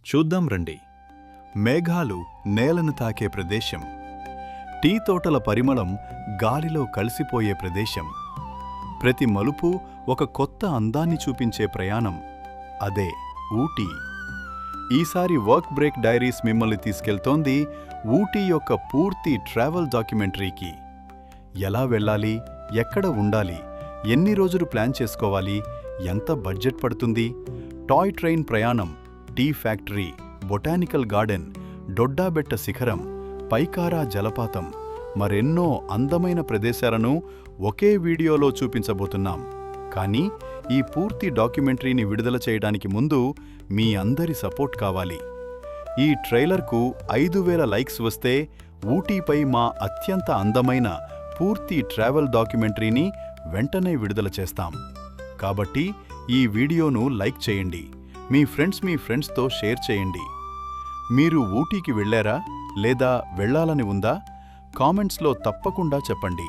చూద్దాం రండి. మేఘాలు నేలను తాకే ప్రదేశం, టీ తోటల పరిమళం గాలిలో కలిసిపోయే ప్రదేశం, ప్రతి మలుపు ఒక కొత్త అందాన్ని చూపించే ప్రయాణం, అదే ఊటీ. ఈసారి వర్క్ బ్రేక్ డైరీస్ మిమ్మల్ని తీసుకెళ్తోంది ఊటీ యొక్క పూర్తి ట్రావెల్ డాక్యుమెంటరీకి. ఎలా వెళ్ళాలి, ఎక్కడ ఉండాలి, ఎన్ని రోజులు ప్లాన్ చేసుకోవాలి, ఎంత బడ్జెట్ పడుతుంది, టాయ్ ట్రైన్ ప్రయాణం, టీ ఫ్యాక్టరీ, బొటానికల్ గార్డెన్, డొడ్డాబెట్ట శిఖరం, పైకారా జలపాతం, మరెన్నో అందమైన ప్రదేశాలను ఒకే వీడియోలో చూపించబోతున్నాం. కానీ ఈ పూర్తి డాక్యుమెంటరీని విడుదల చేయడానికి ముందు మీ అందరి సపోర్ట్ కావాలి. ఈ ట్రైలర్కు 5000 లైక్స్ వస్తే ఊటీపై మా అత్యంత అందమైన పూర్తి ట్రావెల్ డాక్యుమెంటరీని వెంటనే విడుదల చేస్తాం. కాబట్టి ఈ వీడియోను లైక్ చేయండి, మీ ఫ్రెండ్స్తో షేర్ చేయండి. మీరు ఊటీకి వెళ్ళారా లేదా వెళ్ళాలని ఉందా? కామెంట్స్లో తప్పకుండా చెప్పండి.